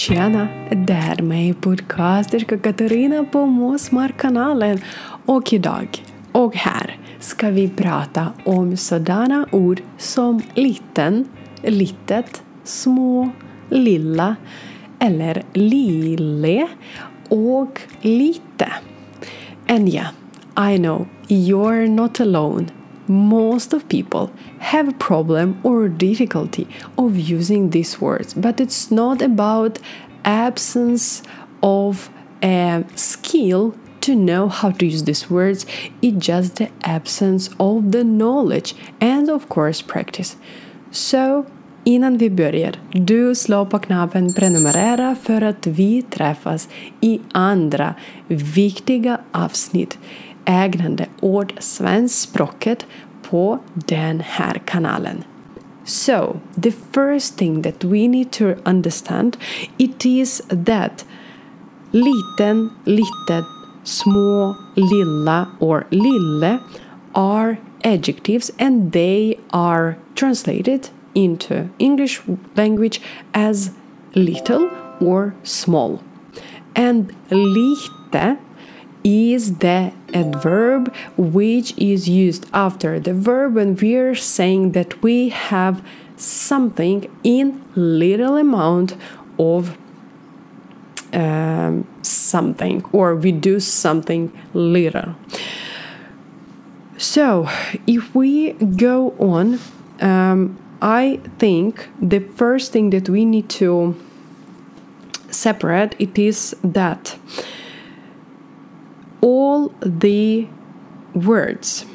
Tjena! Det här är mig podcasterska Katarina på Måsmarkanalen. Och idag och här ska vi prata om sådana ord som liten, litet, små, lilla eller lille och lite. And yeah, I know you're not alone. Most of people have a problem or difficulty of using these words, but it's not about absence of a skill to know how to use these words. It's just the absence of the knowledge and of course practice. So innan vi börjar, du slår på knappen prenumerera för att vi träffas i andra viktiga avsnitt ägnande åt svenskspråket på den här kanalen. So, the first thing that we need to understand it is that liten, litet, små, lilla or lille are adjectives and they are translated into English language as little or small. And lite is the adverb which is used after the verb when we are saying that we have something in little amount of something or we do something little. So if we go on, I think the first thing that we need to separate it is that all the words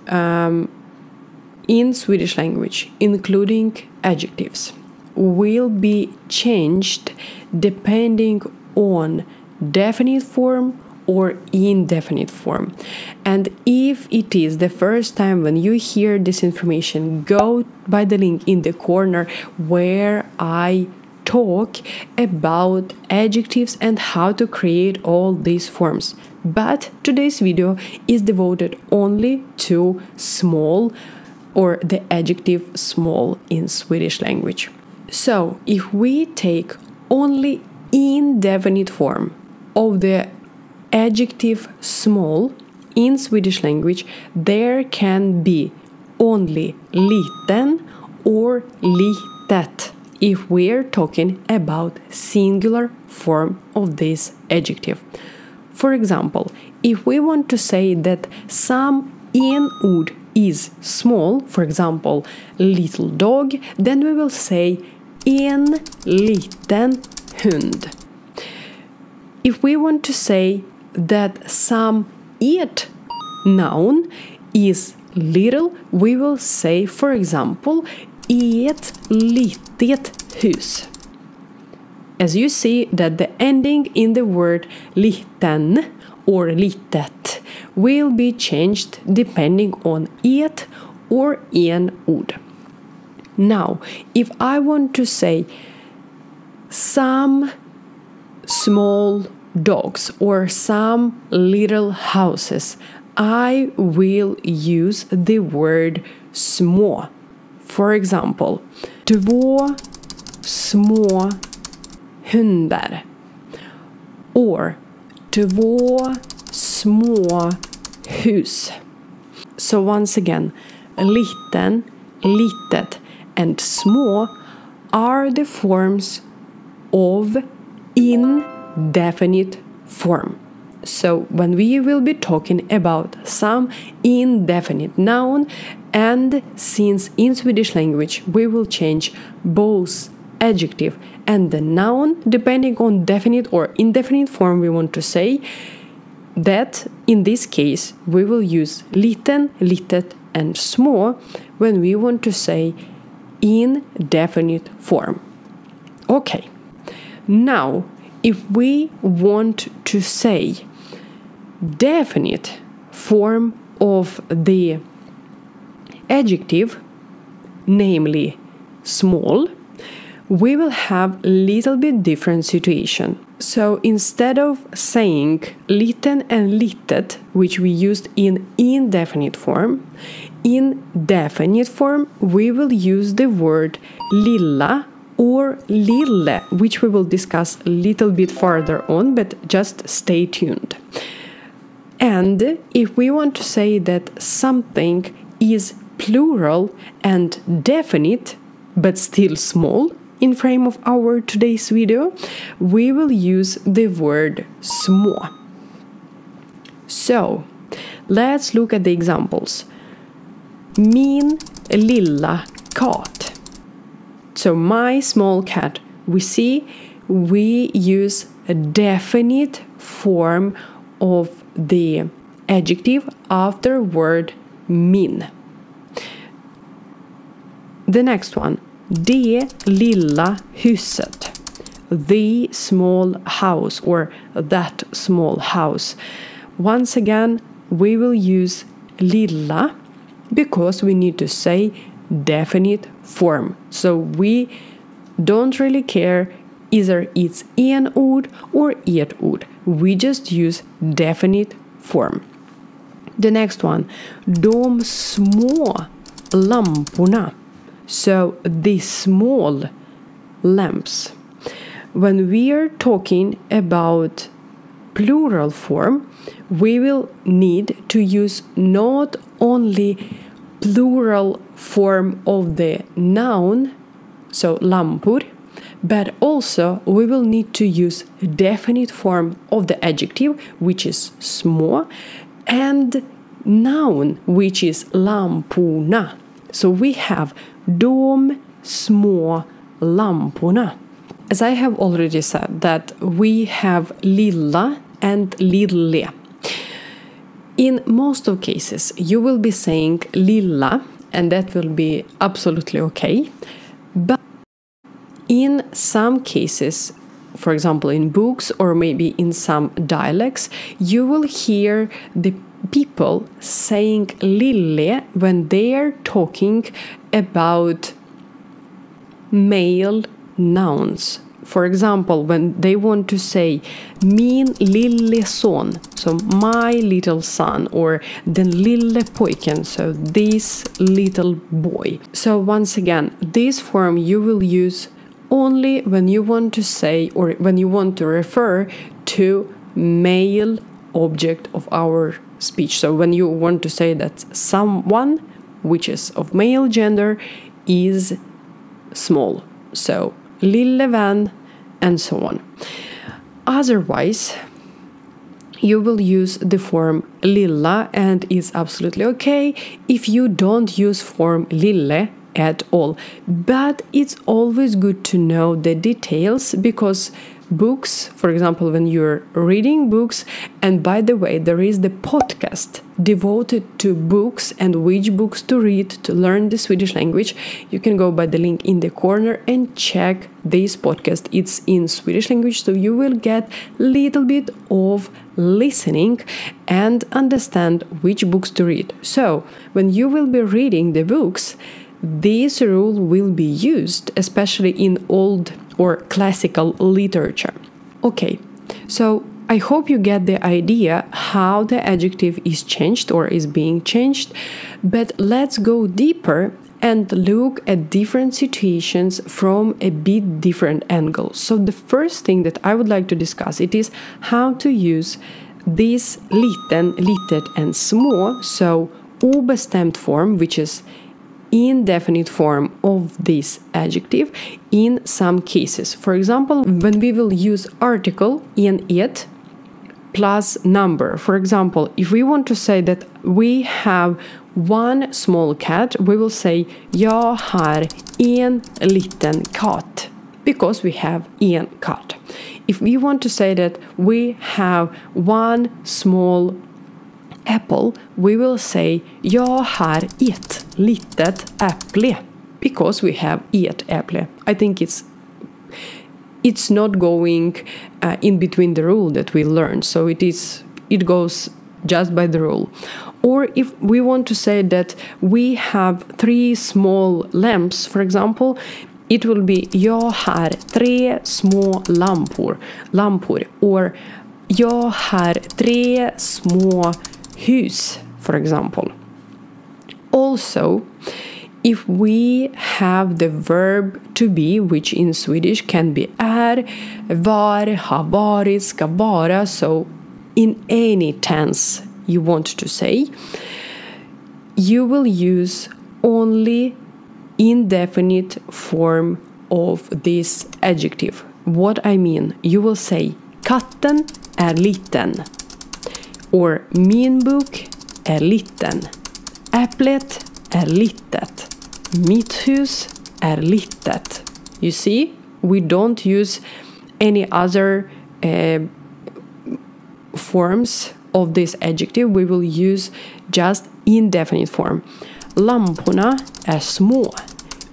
in Swedish language, including adjectives, will be changed depending on definite form or indefinite form. And if it is the first time when you hear this information, go by the link in the corner where I talk about adjectives and how to create all these forms. But today's video is devoted only to small or the adjective small in Swedish language. So if we take only indefinite form of the adjective small in Swedish language, there can be only liten or litet if we're talking about singular form of this adjective. For example, if we want to say that some ord is small, for example, little dog, then we will say en liten hund. If we want to say that some et noun is little, we will say, for example, ett litet hus. As you see that the ending in the word liten or litet will be changed depending on et or en ord. Now, if I want to say some small dogs or some little houses, I will use the word små. For example, två små hundar or två små hus. So once again, liten, litet and små are the forms of indefinite form. So when we will be talking about some indefinite noun, and since in Swedish language we will change both adjective and the noun depending on definite or indefinite form we want to say, that in this case we will use liten, litet and små when we want to say indefinite form. Okay, now if we want to say definite form of the adjective, namely small, we will have a little bit different situation. So instead of saying liten and litet, which we used in indefinite form, in definite form we will use the word lilla or LILLA, which we will discuss a little bit further on, but just stay tuned. And if we want to say that something is plural and definite, but still small, in frame of our today's video, we will use the word små. So, let's look at the examples. Min lilla kat. So, my small cat. We see we use a definite form of the adjective after word min. The next one. Det lilla huset. The small house or that small house. Once again, we will use lilla because we need to say definite form. So we don't really care either it's en ord or ett ord. We just use definite form. The next one. De små lamporna. So the small lamps. When we are talking about plural form, we will need to use not only plural form of the noun, so lampor, but also we will need to use definite form of the adjective, which is små, and noun, which is lamporna. So we have de små lamporna. As I have already said that we have lilla and lille. In most of cases, you will be saying lilla, and that will be absolutely okay. But in some cases, for example, in books or maybe in some dialects, you will hear the people saying lille when they are talking about male nouns. For example, when they want to say min lille son, so my little son, or den lille pojken, so this little boy. So once again, this form you will use only when you want to say or when you want to refer to male object of our speech. So when you want to say that someone which is of male gender is small. So lille vän and so on. Otherwise, you will use the form lilla and it's absolutely okay if you don't use form lille at all. But it's always good to know the details because books, for example, when you're reading books, and by the way, there is the podcast devoted to books and which books to read to learn the Swedish language. You can go by the link in the corner and check this podcast. It's in Swedish language, so you will get a little bit of listening and understand which books to read. So, when you will be reading the books, this rule will be used, especially in old or classical literature. Okay, so I hope you get the idea how the adjective is changed or is being changed, but let's go deeper and look at different situations from a bit different angles. So the first thing that I would like to discuss it is how to use this liten, litet and små, so obestämd form, which is indefinite form of this adjective in some cases. For example, when we will use article in it plus number. For example, if we want to say that we have one small cat, we will say jag har en liten katt because we have en cat. If we want to say that we have one small apple, we will say jag har ett litet äpple because we have ett äpple. I think it's not going in between the rule that we learned, so it goes just by the rule. Or if we want to say that we have 3 small lamps, for example, it will be jag har 3 små lampor, or jag har 3 små hus, for example. Also, if we have the verb to be, which in Swedish can be är, var, har varit, ska vara, so in any tense you want to say, you will use only indefinite form of this adjective. What I mean, you will say katten är liten, or min bok är liten, äpplet är litet, mitt hus är litet. You see, we don't use any other forms of this adjective. We will use just indefinite form. Lamporna är små.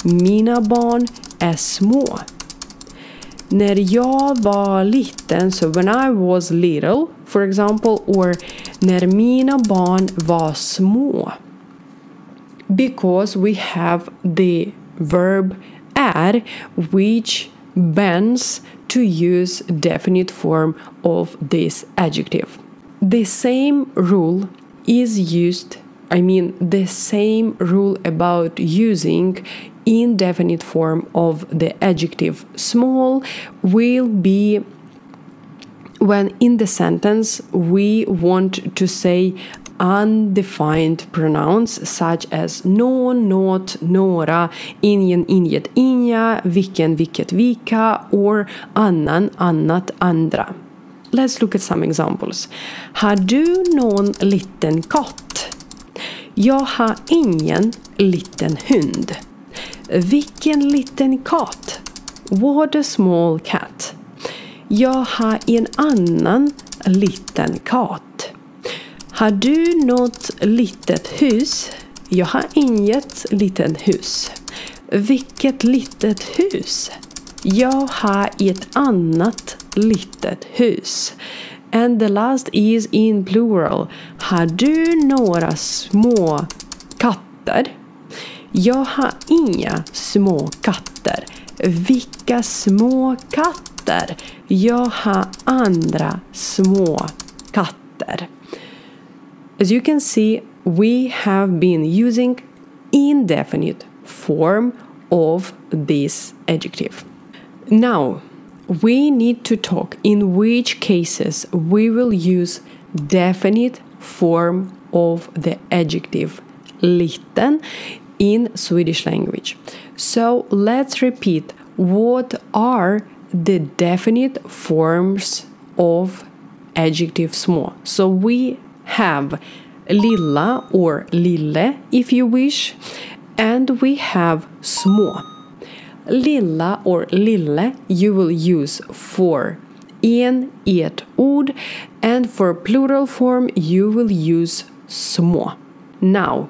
Mina barn är små. När jag var liten, so when I was little, for example, or när mina barn var små. Because we have the verb är, which bends to use definite form of this adjective. The same rule is used, the same rule about using indefinite form of the adjective small will be when in the sentence we want to say undefined pronouns such as någon, något, några, ingen, inget, inga, vilken, vilket, vilka, or annan, annat, andra. Let's look at some examples. Har du någon liten katt? Jag har ingen liten hund. Vilken liten katt? What a small cat. Jag har en annan liten katt. Har du något litet hus? Jag har inget litet hus. Vilket litet hus? Jag har ett annat litet hus. And the last is in plural. Har du några små katter? Jag har inga små katter. Vilka små katter? Jag har andra små katter. As you can see, we have been using indefinite form of this adjective. Now, we need to talk in which cases we will use definite form of the adjective liten in Swedish language. So let's repeat what are the definite forms of adjective små. So we have lilla or lille if you wish, and we have små. Lilla or lille you will use for ett ord, and for plural form you will use små. Now,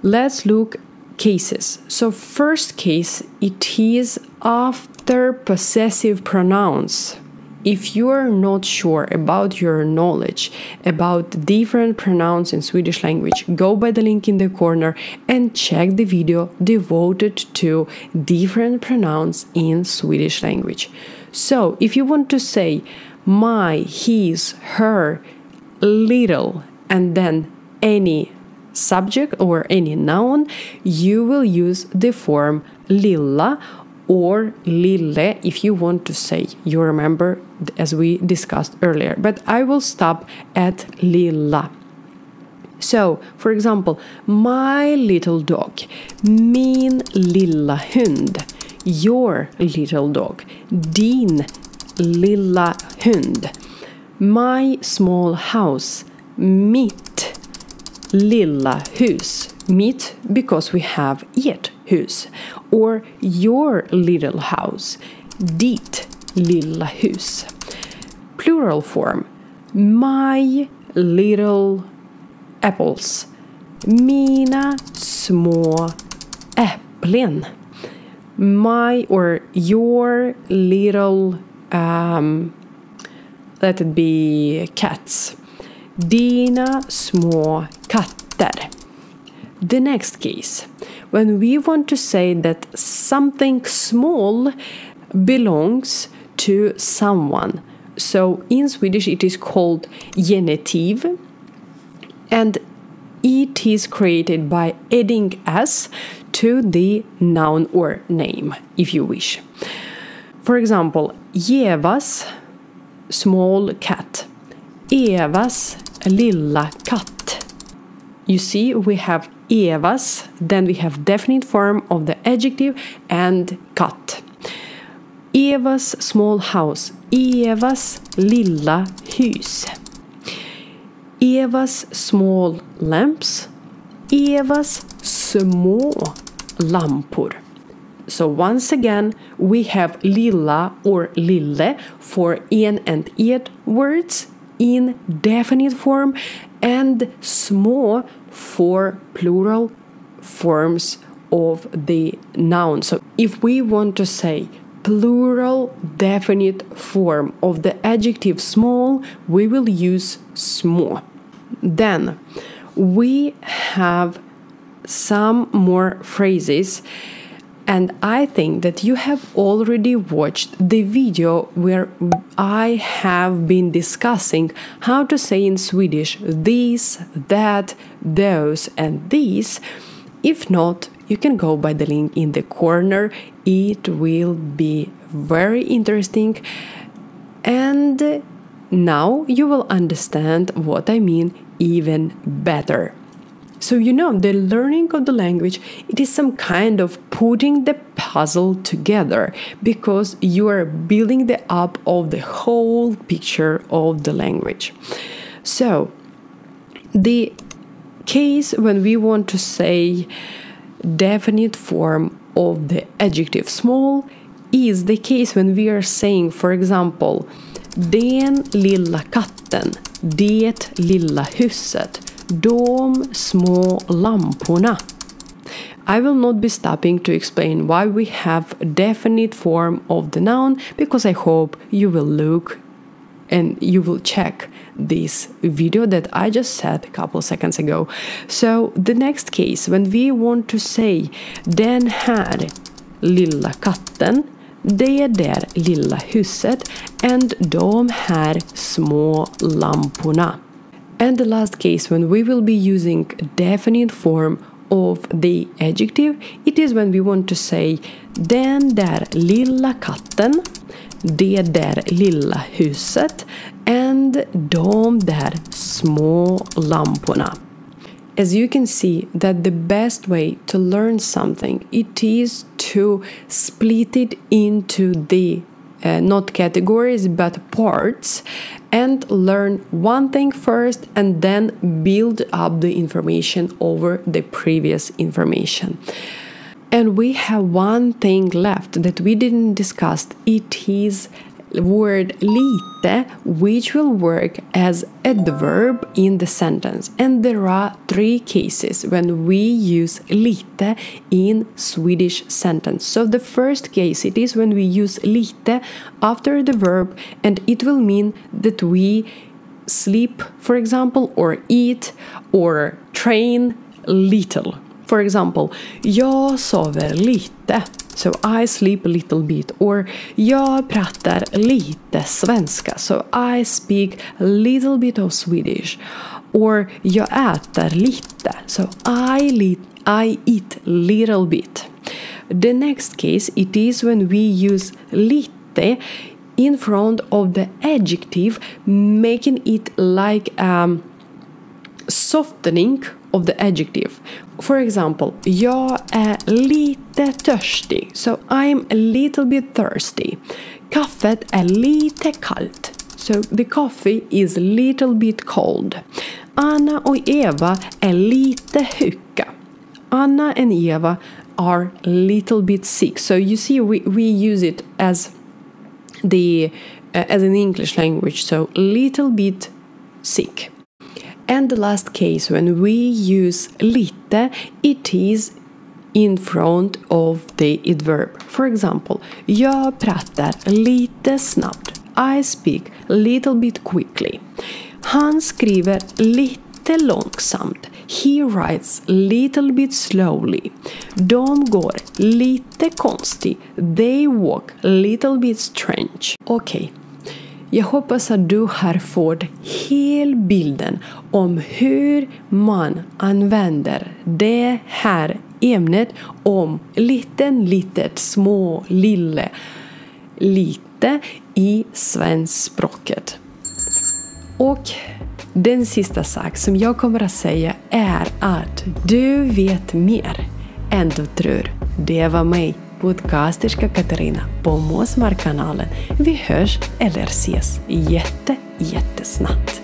let's look cases. So first case, it is after possessive pronouns. If you are not sure about your knowledge about different pronouns in Swedish language, go by the link in the corner and check the video devoted to different pronouns in Swedish language. So, if you want to say my, his, her, little, and then any subject or any noun, you will use the form lilla or lille if you want to say. You remember, as we discussed earlier, but I will stop at lilla. So, for example, my little dog, min lilla hund, your little dog, din lilla hund, my small house, mitt lilla hus, mitt because we have ert hus, or your little house, ditt lilla hus. Plural form, my little apples, mina små äpplen, my or your little let it be cats, dina små katter. The next case, when we want to say that something small belongs to someone. So in Swedish it is called genitiv, and it is created by adding s to the noun or name, if you wish. For example, Evas small cat, Evas lilla katt. You see, we have Evas, then we have definite form of the adjective and katt. Evas small house, Evas lilla hus. Evas small lamps, Evas små lampor. So once again, we have lilla or lille for en and ed words in definite form and små for plural forms of the noun. So if we want to say plural definite form of the adjective small, we will use små. Then we have some more phrases, and I think that you have already watched the video where I have been discussing how to say in Swedish this, that, those, and these. If not, you can go by the link in the corner. It will be very interesting, and now you will understand what I mean even better. So you know, the learning of the language, it is some kind of putting the puzzle together, because you are building the up of the whole picture of the language. So the case when we want to say definite form of the adjective small is the case when we are saying, for example, den lilla katten, det lilla huset, de små lamporna. I will not be stopping to explain why we have a definite form of the noun, because I hope you will look and you will check this video that I just said a couple seconds ago. So the next case, when we want to say den här lilla katten, det där lilla huset, and de här små lamporna. And the last case, when we will be using definite form of the adjective, it is when we want to say den där lilla katten, det där lilla huset, and de där små lamporna. As you can see, that the best way to learn something, it is to split it into the not categories but parts, and learn one thing first and then build up the information over the previous information. And we have one thing left that we didn't discuss. It is word LITE, which will work as adverb in the sentence. And there are 3 cases when we use LITE in Swedish sentence. So the first case, it is when we use LITE after the verb, and it will mean that we sleep, for example, or eat, or train little. For example, jag sover lite, so I sleep a little bit. Or jag pratar lite svenska, so I speak a little bit of Swedish. Or jag äter lite, so I eat little bit. The next case, it is when we use lite in front of the adjective, making it like softening of the adjective. For example, jag är lite törstig, so I'm a little bit thirsty. Kaffet är lite kallt, so the coffee is a little bit cold. Anna och Eva är lite sjuka. Anna and Eva are a little bit sick. So you see, we use it as as an English language, so little bit sick. And the last case, when we use lite, it is in front of the adverb. For example, jag pratar lite snabbt. I speak a little bit quickly. Han skriver lite långsamt. He writes a little bit slowly. De går lite konstigt. They walk a little bit strange. Okay. Jag hoppas att du har fått hela bilden om hur man använder det här ämnet om liten, litet, små, lille, lite i svenskspråket. Och den sista sak som jag kommer att säga är att du vet mer än du tror. Det var mig, podcasterska Katarina på Måsmarkanalen. Vi hörs eller ses jättesnabbt.